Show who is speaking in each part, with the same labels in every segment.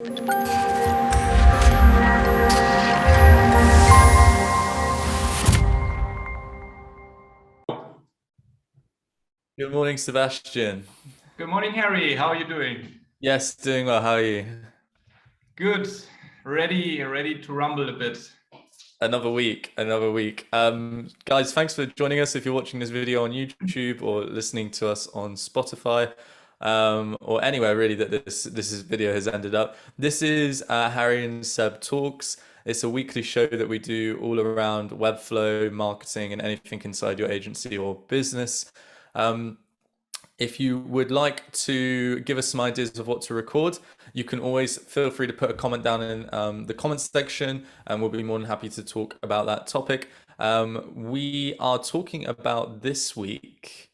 Speaker 1: Good morning, Sebastian.
Speaker 2: Good morning, Harry. How are you doing?
Speaker 1: Yes, doing well. How are you?
Speaker 2: Good. Ready to rumble a bit.
Speaker 1: Another week, another week. Guys, thanks for joining us. If you're watching this video on YouTube or listening to us on Spotify, or anywhere really that this video has ended up. This is Harry and Seb Talks. It's a weekly show that we do all around Webflow, marketing, and anything inside your agency or business. If you would like to give us some ideas of what to record, you can always feel free to put a comment down in the comments section, and we'll be more than happy to talk about that topic. We are talking about this week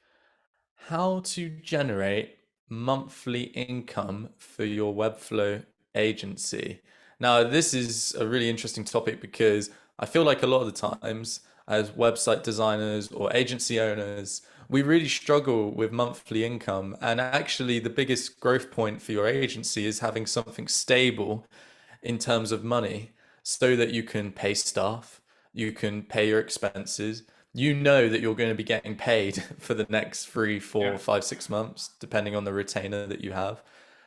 Speaker 1: how to generate monthly income for your Webflow agency. Now, this is a really interesting topic because I feel like a lot of the times, as website designers or agency owners, we really struggle with monthly income. And actually, the biggest growth point for your agency is having something stable in terms of money so that you can pay staff, you can pay your expenses. You know that you're going to be getting paid for the next 3, 4,
Speaker 2: Yeah.
Speaker 1: 5, 6 months, depending on the retainer that you have.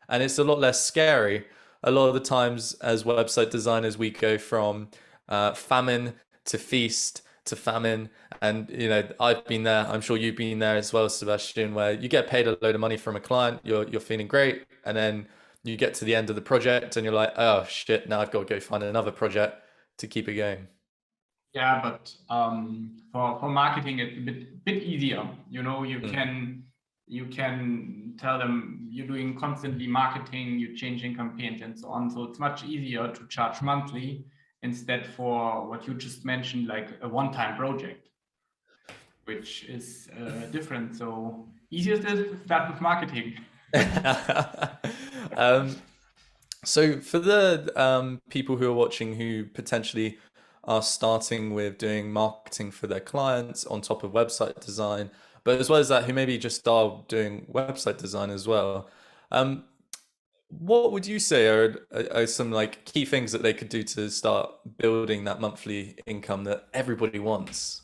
Speaker 1: And it's a lot less scary. A lot of the times, as website designers, we go from famine to feast to famine. And, I've been there. I'm sure you've been there as well, Sebastian, where you get paid a load of money from a client, you're feeling great. And then you get to the end of the project and you're like, oh shit, now I've got to go find another project to keep it going.
Speaker 2: Yeah, but for marketing it's a bit easier.
Speaker 1: Mm.
Speaker 2: You can tell them you're doing constantly marketing, you're changing campaigns and so on. So it's much easier to charge monthly instead for what you just mentioned, like a one-time project, which is different. So easiest is to start with marketing.
Speaker 1: um, so for the people who are watching who potentially are starting with doing marketing for their clients on top of website design, but as well as that, who maybe just are doing website design as well, um, what would you say are some like key things that they could do to start building that monthly income that everybody wants?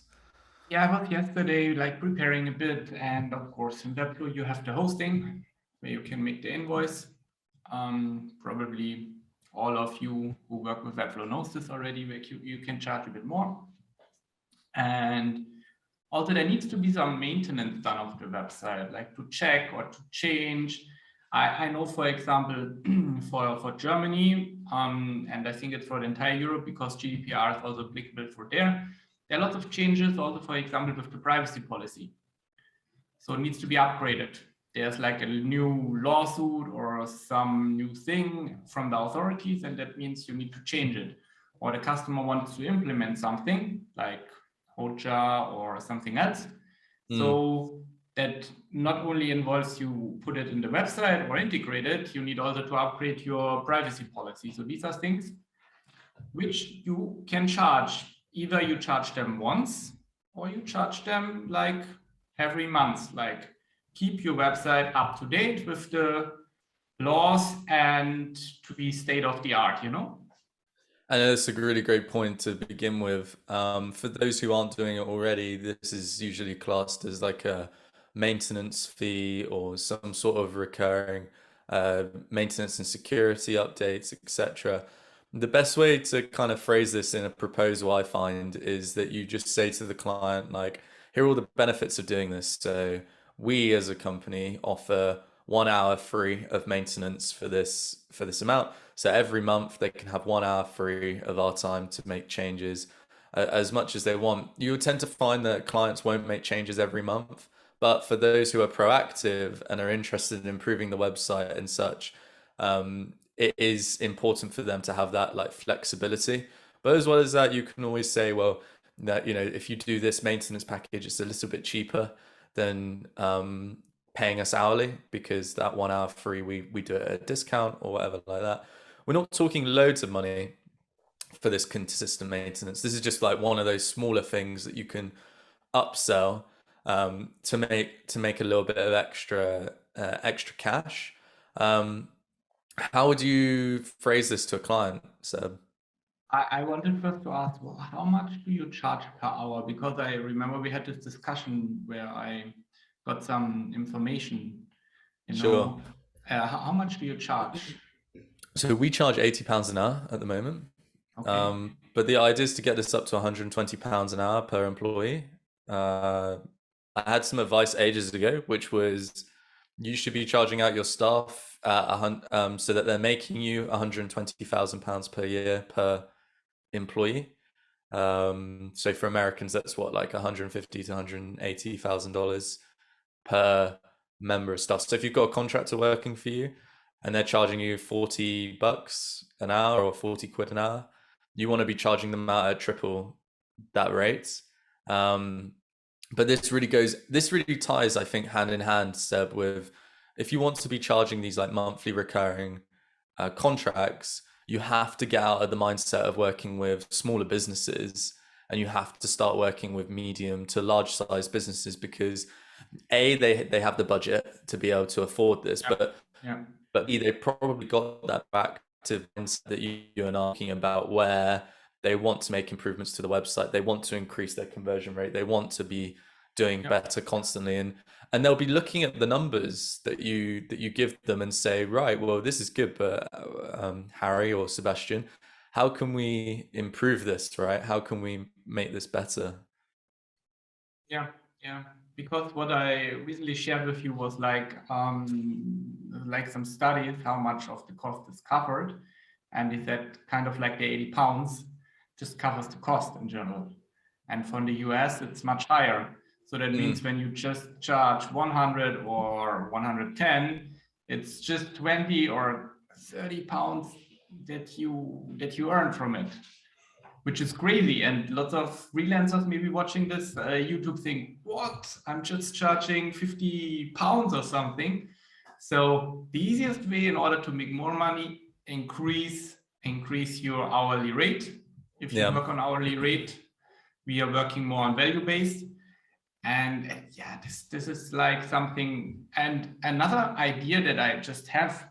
Speaker 2: Yeah, I was yesterday like preparing a bit, and of course in Webflow you have the hosting where you can make the invoice. Probably all of you who work with Webflow knows this already, where you can charge a bit more. And also there needs to be some maintenance done of the website, like to check or to change. I know, for example, for Germany, and I think it's for the entire Europe because GDPR is also applicable for there. There are lots of changes also, for example, with the privacy policy. So it needs to be upgraded. There's like a new lawsuit or some new thing from the authorities, and that means you need to change it. Or the customer wants to implement something like Hoja or something else.
Speaker 1: Mm.
Speaker 2: So that not only involves you put it in the website or integrate it, you need also to upgrade your privacy policy. So these are things which you can charge. Either you charge them once or you charge them like every month, like keep your website up to date with the laws and to be state of the art.
Speaker 1: And that's a really great point to begin with. For those who aren't doing it already, this is usually classed as like a maintenance fee or some sort of recurring maintenance and security updates, etc. The best way to kind of phrase this in a proposal, I find, is that you just say to the client, like, here are all the benefits of doing this. So we as a company offer 1 hour free of maintenance for this amount. So every month they can have 1 hour free of our time to make changes as much as they want. You would tend to find that clients won't make changes every month, but for those who are proactive and are interested in improving the website and such, it is important for them to have that like flexibility. But as well as that, you can always say, well, that if you do this maintenance package, it's a little bit cheaper than paying us hourly because that 1 hour free we do it at a discount or whatever like that. We're not talking loads of money for this consistent maintenance. This is just like one of those smaller things that you can upsell to make a little bit of extra cash. How would you phrase this to a client, Seb?
Speaker 2: I wanted first to ask, well, how much do you charge per hour? Because I remember we had this discussion where I got some information, you
Speaker 1: Sure.
Speaker 2: know, how much do you charge?
Speaker 1: So we charge £80 an hour at the moment.
Speaker 2: Okay.
Speaker 1: But the idea is to get this up to £120 an hour per employee. Uh, I had some advice ages ago, which was you should be charging out your staff so that they're making you £120,000 per year per employee. So for Americans, that's what, like 150 to $180,000 per member of staff. So if you've got a contractor working for you and they're charging you $40 an hour or 40 quid an hour, you want to be charging them out at triple that rate. But this really ties, I think, hand in hand, Seb, with if you want to be charging these like monthly recurring contracts, you have to get out of the mindset of working with smaller businesses and you have to start working with medium to large size businesses because they have the budget to be able to afford this,
Speaker 2: Yeah. Yeah.
Speaker 1: but B, they probably got that proactive mindset that you and I are talking about, where they want to make improvements to the website, they want to increase their conversion rate, they want to be doing better constantly, and they'll be looking at the numbers that you give them and say, right, well, this is good, but Harry or Sebastian, how can we improve this, right? How can we make this better?
Speaker 2: Yeah, yeah. Because what I recently shared with you was like some studies, how much of the cost is covered, and is that kind of like the £80 just covers the cost in general. And from the US, it's much higher. So that means when you just charge 100 or 110, it's just 20 or 30 pounds that you earn from it, which is crazy. And lots of freelancers maybe watching this YouTube think, what? I'm just charging 50 pounds or something. So the easiest way in order to make more money, increase your hourly rate. If you work on hourly rate, we are working more on value based. And yeah, this is like something. And another idea that I just have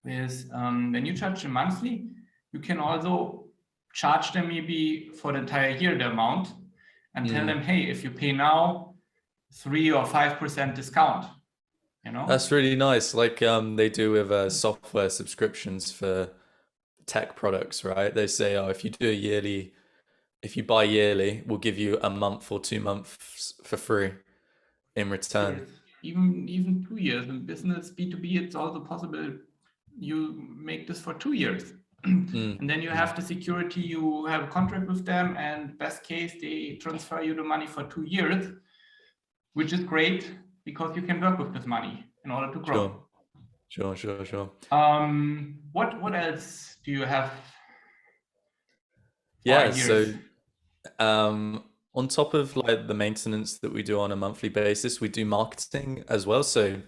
Speaker 2: is when you charge them monthly, you can also charge them maybe for the entire year the amount and tell them, hey, if you pay now, 3 or 5% discount. You know,
Speaker 1: that's really nice. Like they do with software subscriptions for tech products, right? They say, oh, if you buy yearly, we'll give you a month or 2 months for free in return.
Speaker 2: even 2 years in business B2B, it's also possible you make this for 2 years. And then you have the security, you have a contract with them, and best case, they transfer you the money for 2 years, which is great because you can work with this money in order to grow.
Speaker 1: Sure.
Speaker 2: What else do you have?
Speaker 1: Yeah, so on top of like the maintenance that we do on a monthly basis, we do marketing as well. So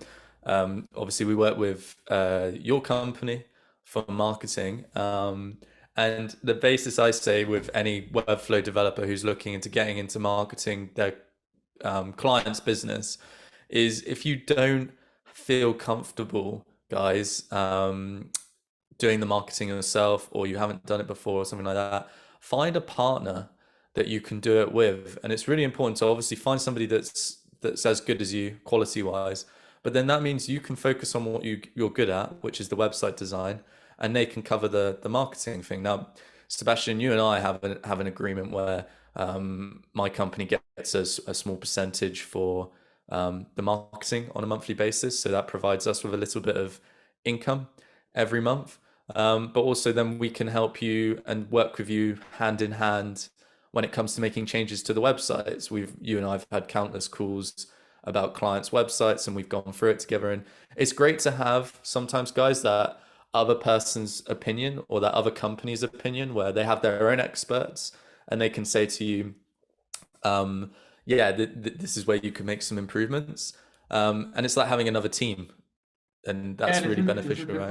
Speaker 1: obviously we work with your company for marketing. And the basis, I say, with any Webflow developer who's looking into getting into marketing their client's business is, if you don't feel comfortable, guys, doing the marketing yourself, or you haven't done it before or something like that, find a partner that you can do it with. And it's really important to obviously find somebody that's as good as you quality wise, but then that means you can focus on what you're good at, which is the website design, and they can cover the marketing thing. Now, Sebastian, you and I have an agreement where my company gets a small percentage for the marketing on a monthly basis, so that provides us with a little bit of income every month. But also then we can help you and work with you hand in hand when it comes to making changes to the websites. You and I have had countless calls about clients' websites, and we've gone through it together. And it's great to have sometimes, guys, that other person's opinion or that other company's opinion, where they have their own experts and they can say to you, this is where you can make some improvements. And it's like having another team, and that's really beneficial.
Speaker 2: This is a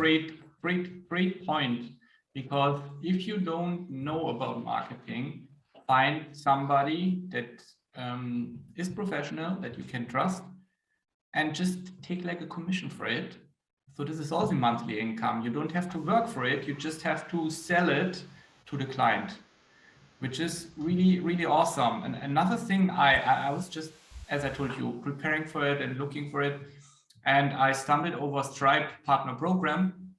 Speaker 2: great point, because if you don't know about marketing, find somebody that is professional, that you can trust, and just take like a commission for it. So this is also monthly income. You don't have to work for it. You just have to sell it to the client, which is really, really awesome. And another thing, I was just, as I told you, preparing for it and looking for it. And I stumbled over Stripe partner program.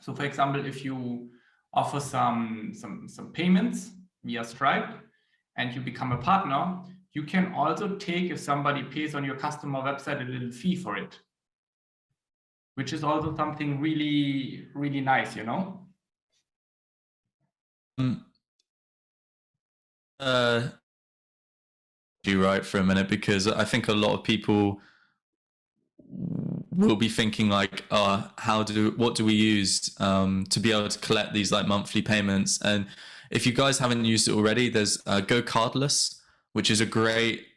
Speaker 2: So for example, if you offer some payments via Stripe and you become a partner, you can also take, if somebody pays on your customer website, a little fee for it, which is also something really, really nice, you know?
Speaker 1: You right for a minute, because I think a lot of people will be thinking like, what do we use to be able to collect these like monthly payments? And if you guys haven't used it already, there's Go Cardless, which is a great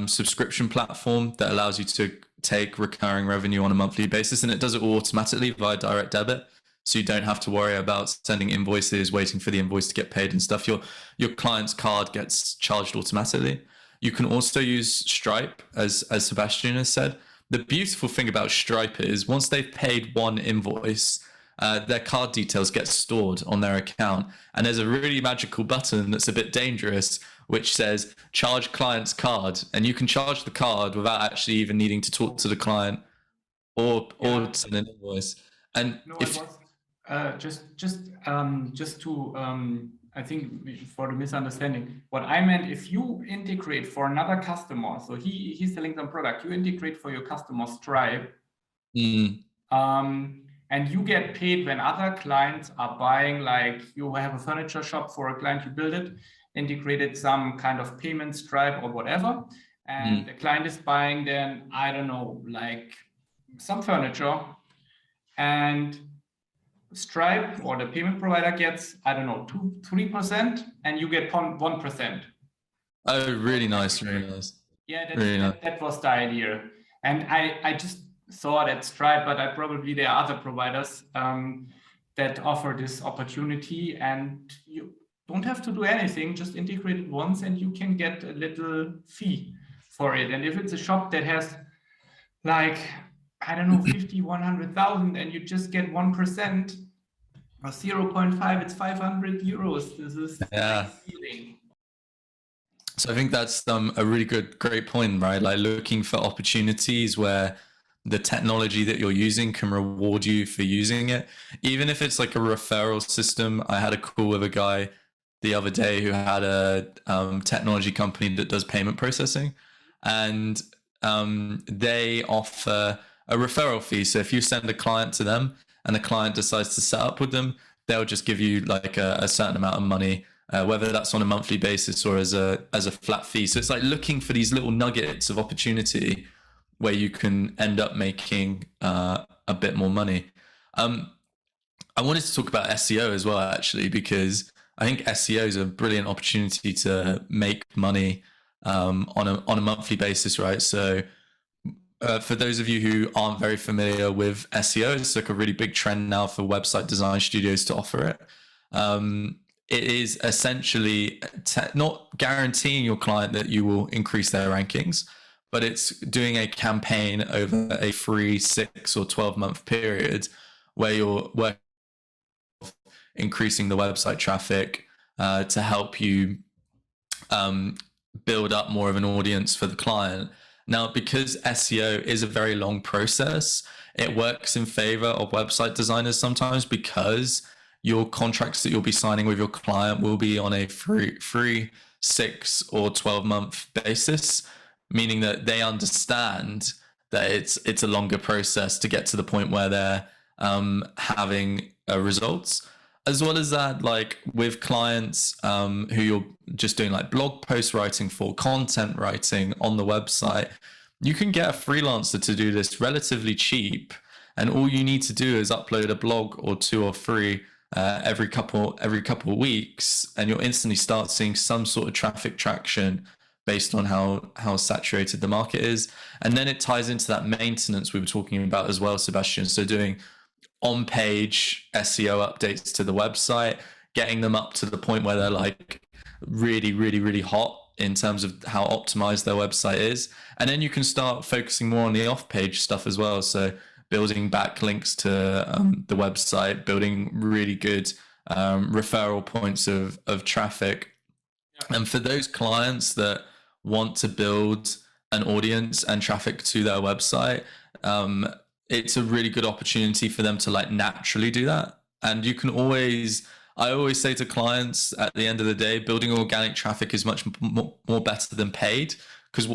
Speaker 1: subscription platform that allows you to take recurring revenue on a monthly basis, and it does it all automatically via direct debit. So you don't have to worry about sending invoices, waiting for the invoice to get paid and stuff. Your client's card gets charged automatically. You can also use Stripe, as Sebastian has said. The beautiful thing about Stripe is once they've paid one invoice, their card details get stored on their account. And there's a really magical button that's a bit dangerous, which says charge client's card. And you can charge the card without actually even needing to talk to the client or send an invoice. And
Speaker 2: no,
Speaker 1: if
Speaker 2: it was just to I think for the misunderstanding, what I meant, if you integrate for another customer, so he's selling some product, you integrate for your customer Stripe, and you get paid when other clients are buying, like you have a furniture shop for a client, you build it, integrated some kind of payment Stripe or whatever, and the client is buying then, I don't know, like some furniture, and Stripe or the payment provider gets, I don't know, 2-3%, and you get 1%.
Speaker 1: Oh, really nice, really nice.
Speaker 2: Yeah,
Speaker 1: really
Speaker 2: that was the idea. And I just saw that Stripe, but probably there are other providers that offer this opportunity, and you don't have to do anything, just integrate it once and you can get a little fee for it. And if it's a shop that has like, I don't know, 50, 100,000, and you just get 1% or 0.5, it's 500 euros. This is amazing.
Speaker 1: So I think that's a really great point, right? Like looking for opportunities where the technology that you're using can reward you for using it. Even if it's like a referral system. I had a call with a guy the other day who had a technology company that does payment processing, and they offer a referral fee. So if you send a client to them and the client decides to set up with them, they'll just give you like a certain amount of money, whether that's on a monthly basis or as a flat fee. So it's like looking for these little nuggets of opportunity where you can end up making a bit more money. I wanted to talk about SEO as well, actually, because I think SEO is a brilliant opportunity to make money on a monthly basis, right? So for those of you who aren't very familiar with SEO, it's like a really big trend now for website design studios to offer it. It is essentially not guaranteeing your client that you will increase their rankings, but it's doing a campaign over a free 6 or 12-month period where you're working on increasing the website traffic to help you build up more of an audience for the client. Now, because SEO is a very long process, it works in favor of website designers sometimes, because your contracts that you'll be signing with your client will be on a free 6 or 12-month basis, meaning that they understand that it's a longer process to get to the point where they're having results. As well as that, like with clients who you're just doing like blog post writing for, content writing on the website, you can get a freelancer to do this relatively cheap, and all you need to do is upload a blog or 2 or 3 every couple of weeks, and you'll instantly start seeing some sort of traffic traction based on how saturated the market is. And then it ties into that maintenance we were talking about as well, Sebastian. So doing on-page SEO updates to the website, getting them up to the point where they're like really, really, really hot in terms of how optimized their website is. And then you can start focusing more on the off-page stuff as well. So building backlinks to the website, building really good referral points of traffic. And for those clients that want to build an audience and traffic to their website, it's a really good opportunity for them to like naturally do that. And you can I always say to clients at the end of the day, building organic traffic is much more better than paid, because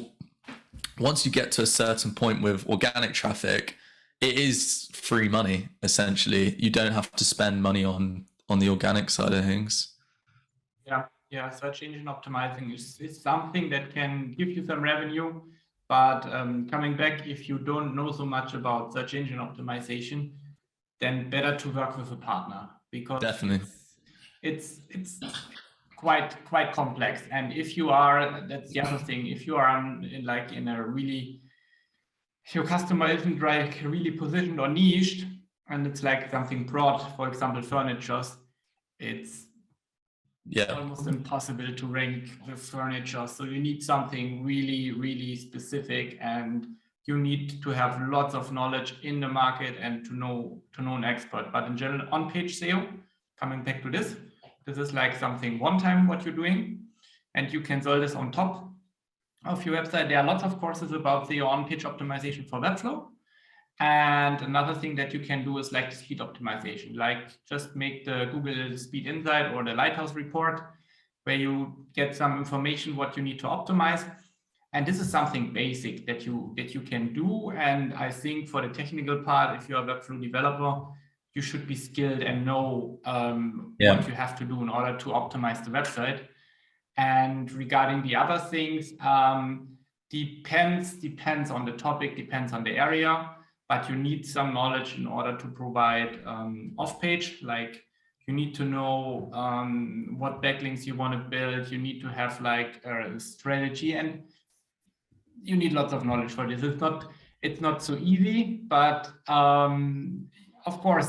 Speaker 1: once you get to a certain point with organic traffic, it is free money, essentially. You don't have to spend money on the organic side of things.
Speaker 2: Yeah, search engine optimizing is something that can give you some revenue, but coming back, if you don't know so much about search engine optimization, then better to work with a partner, because
Speaker 1: definitely
Speaker 2: it's quite complex. And if you are, that's the other thing, if you are in a really, your customer isn't like really positioned or niched, and it's like something broad, for example, furnitures, it's almost impossible to rank with furniture. So you need something really, really specific, and you need to have lots of knowledge in the market and to know an expert. But in general, on-page SEO, coming back to this is like something one time what you're doing, and you can sell this on top of your website. There are lots of courses about SEO on-page optimization for Webflow. And another thing that you can do is like the speed optimization, like just make the Google Speed Insight or the Lighthouse report, where you get some information what you need to optimize. And this is something basic that you can do. And I think for the technical part, if you're a Webflow developer, you should be skilled and know what you have to do in order to optimize the website. And regarding the other things, depends on the topic, depends on the area. But you need some knowledge in order to provide off-page. Like you need to know what backlinks you want to build. You need to have like a strategy, and you need lots of knowledge for this. It's not so easy, but of course,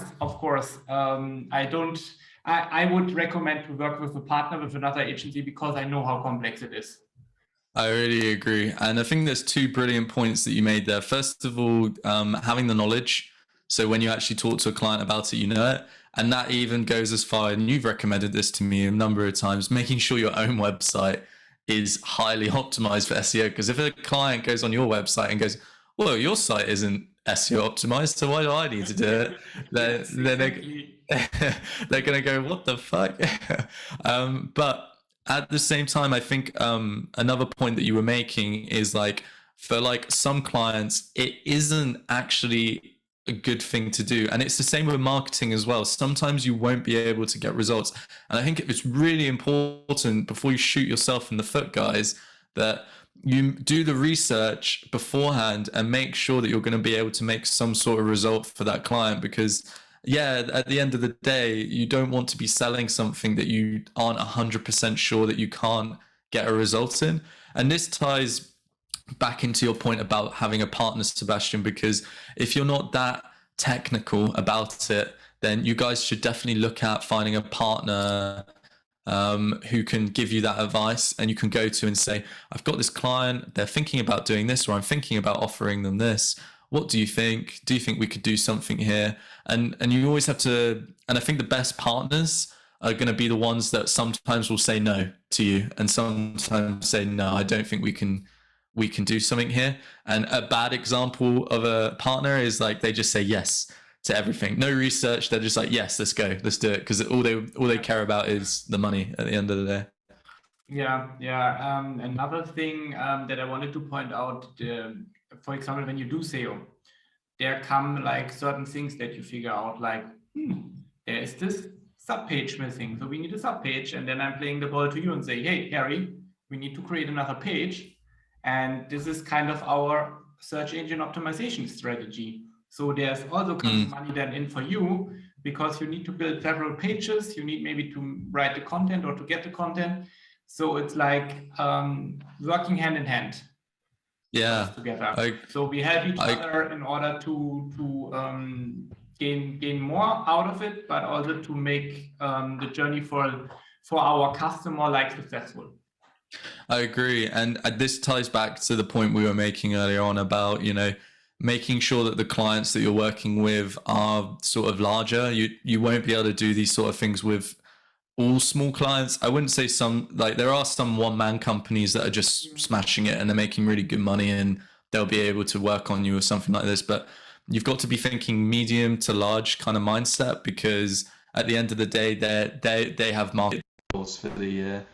Speaker 2: I would recommend to work with a partner, with another agency, because I know how complex it is.
Speaker 1: I really agree. And I think there's two brilliant points that you made there. First of all, having the knowledge. So when you actually talk to a client about it, you know it. And that even goes as far, and you've recommended this to me a number of times, making sure your own website is highly optimized for SEO. Because if a client goes on your website and goes, well, your site isn't SEO optimized, so why do I need to do it? They're going to go, what the fuck? But at the same time, I think another point that you were making is like, for like some clients, it isn't actually a good thing to do. And it's the same with marketing as well. Sometimes you won't be able to get results. And I think it's really important, before you shoot yourself in the foot, guys, that you do the research beforehand and make sure that you're going to be able to make some sort of result for that client. Because at the end of the day, you don't want to be selling something that you aren't 100% sure that you can't get a result in. And this ties back into your point about having a partner, Sebastian, because if you're not that technical about it, then you guys should definitely look at finding a partner who can give you that advice, and you can go to and say, I've got this client, they're thinking about doing this, or I'm thinking about offering them this. What do you think? Do you think we could do something here? And you always have to, and I think the best partners are going to be the ones that sometimes will say no to you, and sometimes say, no, I don't think we can do something here. And a bad example of a partner is like, they just say yes to everything, no research. They're just like, yes, let's go, let's do it, because all they care about is the money at the end of the day.
Speaker 2: Another thing that I wanted to point out, for example, when you do SEO, there come like certain things that you figure out, like there is this subpage missing, so we need a subpage. And then I'm playing the ball to you and say, hey, Harry, we need to create another page. And this is kind of our search engine optimization strategy. So there's also money then in for you, because you need to build several pages. You need maybe to write the content or to get the content. So it's like working hand in hand. Together. So we help each other in order to gain more out of it, but also to make the journey for our customer like successful.
Speaker 1: I agree. And this ties back to the point we were making earlier on about, making sure that the clients that you're working with are sort of larger. You won't be able to do these sort of things with all small clients. I wouldn't say some, like there are some one-man companies that are just smashing it and they're making really good money and they'll be able to work on you or something like this. But you've got to be thinking medium to large kind of mindset, because at the end of the day, they have market goals for the year,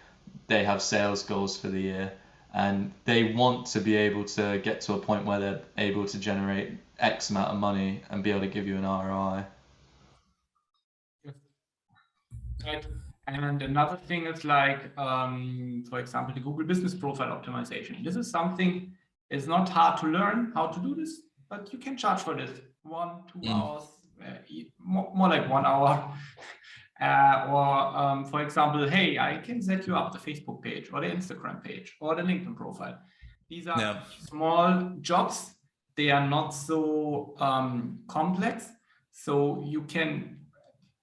Speaker 1: they have sales goals for the year, and they want to be able to get to a point where they're able to generate X amount of money and be able to give you an ROI.
Speaker 2: Right. And another thing is like, for example, the Google Business Profile Optimization. This is something, it's not hard to learn how to do this, but you can charge for this 1-2 hours, more like 1 hour. Or for example, hey, I can set you up the Facebook page or the Instagram page or the LinkedIn profile. These are small jobs. They are not so complex. So you can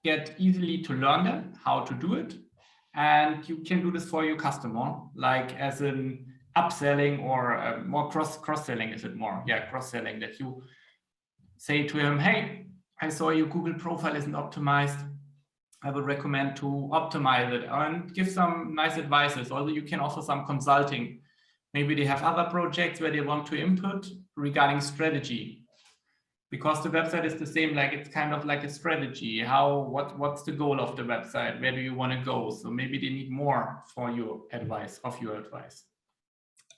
Speaker 2: get easily to learn them, how to do it. And you can do this for your customer, like as an upselling or more cross-selling, is it more? Yeah, cross-selling, that you say to him, hey, I saw your Google profile isn't optimized. I would recommend to optimize it and give some nice advices. Also, you can offer some consulting. Maybe they have other projects where they want to input regarding strategy. Because the website is the same, like it's kind of like a strategy. What's the goal of the website? Where do you want to go? So maybe they need more for your advice,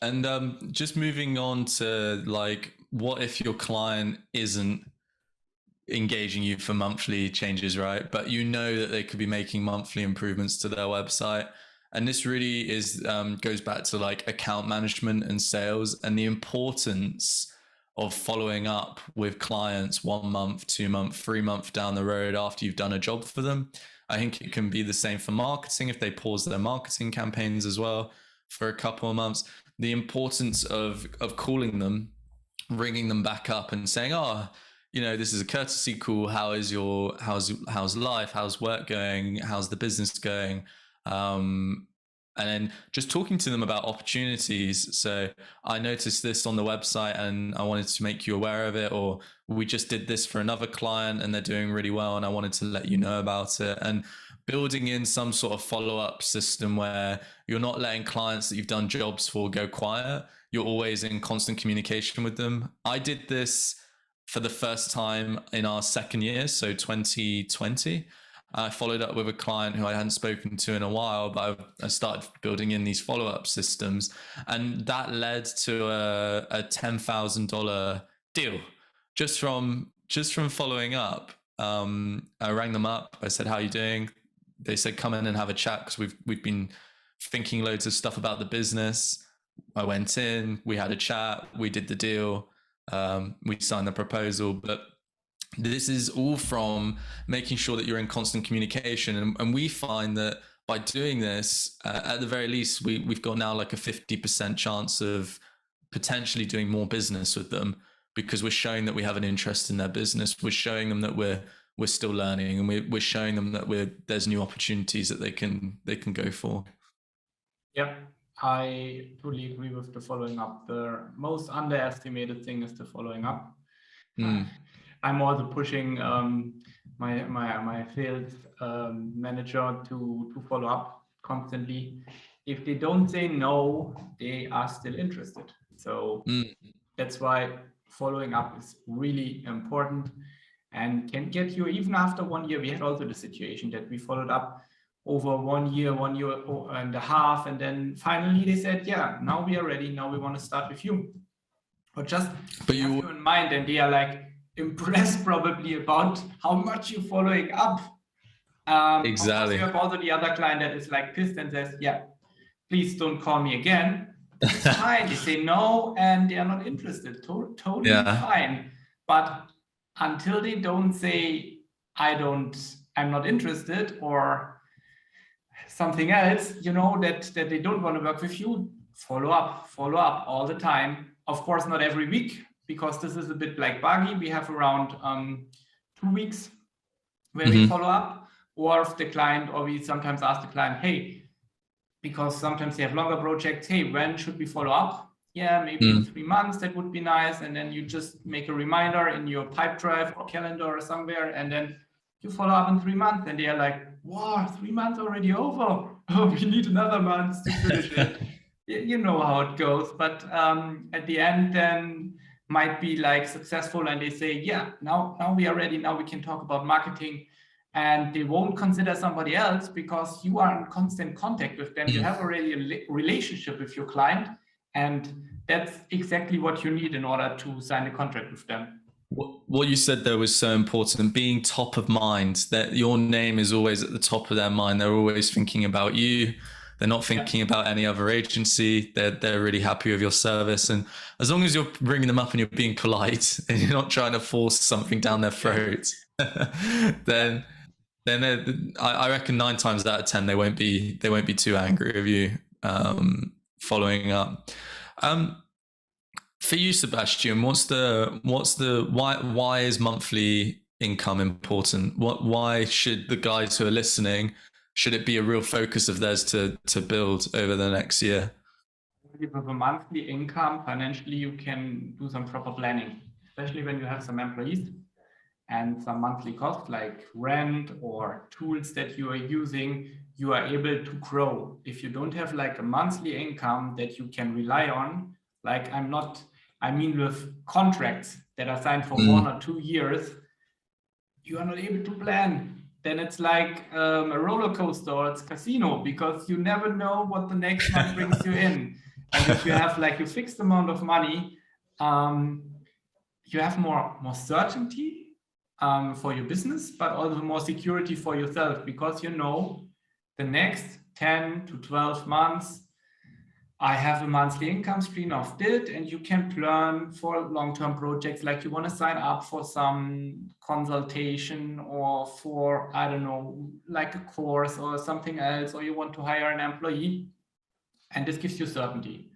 Speaker 2: And
Speaker 1: just moving on to like, what if your client isn't engaging you for monthly changes, right? But you know that they could be making monthly improvements to their website. And this really is goes back to like account management and sales, and the importance of following up with clients 1 month, 2 month, 3 month down the road after you've done a job for them. I think it can be the same for marketing if they pause their marketing campaigns as well for a couple of months. The importance of calling them, ringing them back up and saying, oh, you know, this is a courtesy call. How's life? How's work going? How's the business going? And then just talking to them about opportunities. So I noticed this on the website and I wanted to make you aware of it, or we just did this for another client and they're doing really well and I wanted to let you know about it. And building in some sort of follow-up system where you're not letting clients that you've done jobs for go quiet. You're always in constant communication with them. I did this for the first time in our second year, so 2020. I followed up with a client who I hadn't spoken to in a while, but I started building in these follow-up systems, and that led to a $10,000 deal just from following up. I rang them up. I said, "How are you doing?" They said, "Come in and have a chat," because we've been thinking loads of stuff about the business. I went in, we had a chat, we did the deal, we signed the proposal, but this is all from making sure that you're in constant communication. And we find that by doing this, at the very least, we've got now like a 50% chance of potentially doing more business with them, because we're showing that we have an interest in their business. We're showing them that we're still learning, and we're showing them that there's new opportunities that they can go for.
Speaker 2: Yep, I totally agree with the following up. The most underestimated thing is the following up. I'm also pushing my sales manager to follow up constantly. If they don't say no, they are still interested. So that's why following up is really important and can get you even after 1 year. We had also the situation that we followed up over 1 year, 1 year and a half, and then finally they said, yeah, now we are ready, now we want to start with you. But have you in mind, and they are like impressed probably about how much you're following up.
Speaker 1: Exactly.
Speaker 2: You have also the other client that is like pissed and says, yeah, please don't call me again. It's fine. They say no and they are not interested. Totally fine. But until they don't say, I'm not interested, or something else, you know, that they don't want to work with you, follow up all the time. Of course, not every week, because this is a bit like buggy. We have around 2 weeks where we follow up, or if the client, or we sometimes ask the client, hey, because sometimes they have longer projects, hey, when should we follow up? yeah, maybe in 3 months, that would be nice. And then you just make a reminder in your pipe drive or calendar or somewhere, and then you follow up in 3 months, and they're like, wow, 3 months already over. Oh, we need another month to finish it. You know how it goes. But at the end, then might be like successful, and they say, yeah, now we are ready. Now we can talk about marketing. And they won't consider somebody else because you are in constant contact with them. You have already a relationship with your client, and that's exactly what you need in order to sign a contract with them.
Speaker 1: What you said there was so important, being top of mind, that your name is always at the top of their mind. They're always thinking about you. They're not thinking about any other agency. They're really happy with your service. And as long as you're bringing them up and you're being polite and you're not trying to force something down their throat, then I reckon 9 times out of 10 they won't be too angry with you following up. For you, Sebastian, why is monthly income important? Why should the guys who are listening, should it be a real focus of theirs to build over the next year?
Speaker 2: With a monthly income, financially, you can do some proper planning, especially when you have some employees and some monthly costs like rent or tools that you are using. You are able to grow. If you don't have like a monthly income that you can rely on, like with contracts that are signed for 1 or 2 years, you are not able to plan. Then it's like a roller coaster or it's casino, because you never know what the next month brings you in. And if you have like a fixed amount of money, you have more certainty for your business, but also more security for yourself, because you know the next 10 to 12 months, I have a monthly income stream of this, and you can plan for long-term projects, like you want to sign up for some consultation or for, I don't know, like a course or something else, or you want to hire an employee, and this gives you certainty.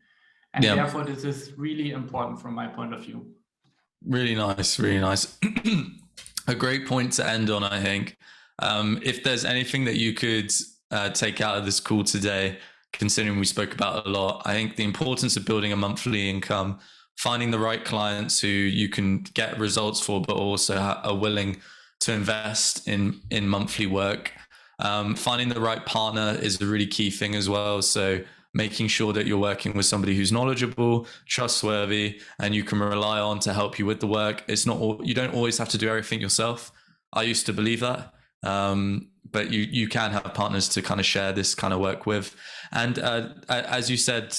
Speaker 2: And therefore, this is really important from my point of view.
Speaker 1: Really nice, really nice. A great point to end on, I think. If there's anything that you could take out of this call today, considering we spoke about it a lot, I think the importance of building a monthly income, finding the right clients who you can get results for, but also are willing to invest in monthly work. Finding the right partner is a really key thing as well. So making sure that you're working with somebody who's knowledgeable, trustworthy, and you can rely on to help you with the work. It's not, you don't always have to do everything yourself. I used to believe that. But you can have partners to kind of share this kind of work with. And as you said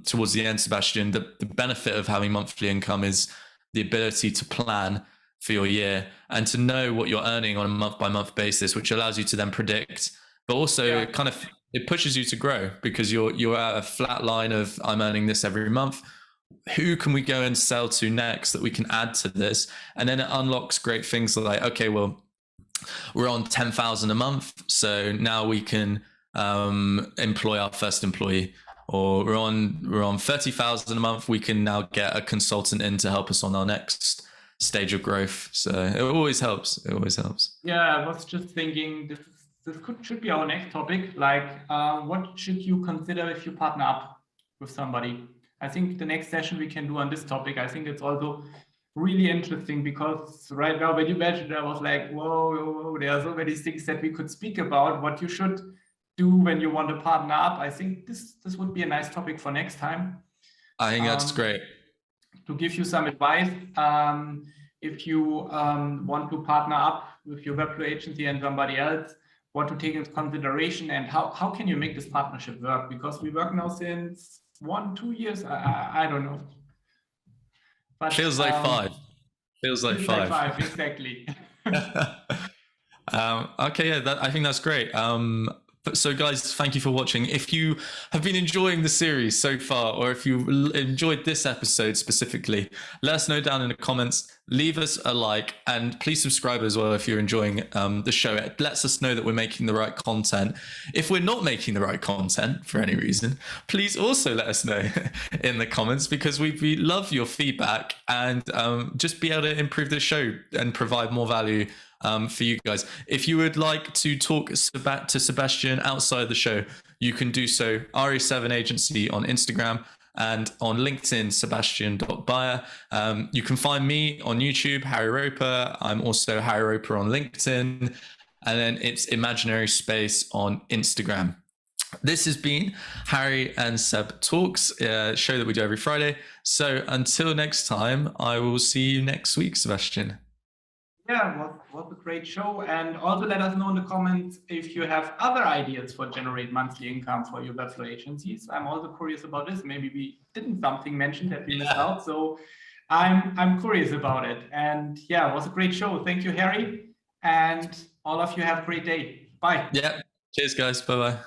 Speaker 1: towards the end, Sebastian, the benefit of having monthly income is the ability to plan for your year and to know what you're earning on a month-by-month basis, which allows you to then predict, but also it pushes you to grow, because you're at a flat line of, I'm earning this every month. Who can we go and sell to next that we can add to this? And then it unlocks great things like, okay, well, we're on 10,000 a month, so now we can employ our first employee. Or we're on 30,000 a month, we can now get a consultant in to help us on our next stage of growth. So it always helps. It always helps.
Speaker 2: Yeah, I was just thinking this should be our next topic. Like, what should you consider if you partner up with somebody? I think the next session we can do on this topic. I think it's also really interesting, because right now when you mentioned, I was like, whoa, there are so many things that we could speak about. What you should do when you want to partner up. I think this would be a nice topic for next time.
Speaker 1: I think that's great.
Speaker 2: To give you some advice, if you want to partner up with your Webflow agency and somebody else, what to take into consideration, and how can you make this partnership work? Because we work now since 1-2 years. I don't know. But
Speaker 1: feels like 5. Feels like 5.
Speaker 2: Exactly.
Speaker 1: Okay, yeah, I think that's great. So guys, thank you for watching. If you have been enjoying the series so far, or if you enjoyed this episode specifically, let us know down in the comments. Leave us a like, and please subscribe as well if you're enjoying the show. It lets us know that we're making the right content. If we're not making the right content for any reason, please also let us know in the comments, because we love your feedback, and just be able to improve the show and provide more value for you guys. If you would like to talk to Sebastian outside the show, you can do so. RE7 Agency on Instagram. and on LinkedIn, sebastian.bayer. You can find me on YouTube, Harry Roper. I'm also Harry Roper on LinkedIn. And then it's Imaginary Space on Instagram. This has been Harry and Seb Talks, a show that we do every Friday. So until next time, I will see you next week, Sebastian.
Speaker 2: Yeah, what a great show. And also let us know in the comments if you have other ideas for generate monthly income for your Webflow agencies. I'm also curious about this. Maybe we didn't something mentioned that we missed out. So I'm curious about it. And yeah, it was a great show. Thank you, Harry. And all of you have a great day. Bye.
Speaker 1: Yeah. Cheers, guys. Bye-bye.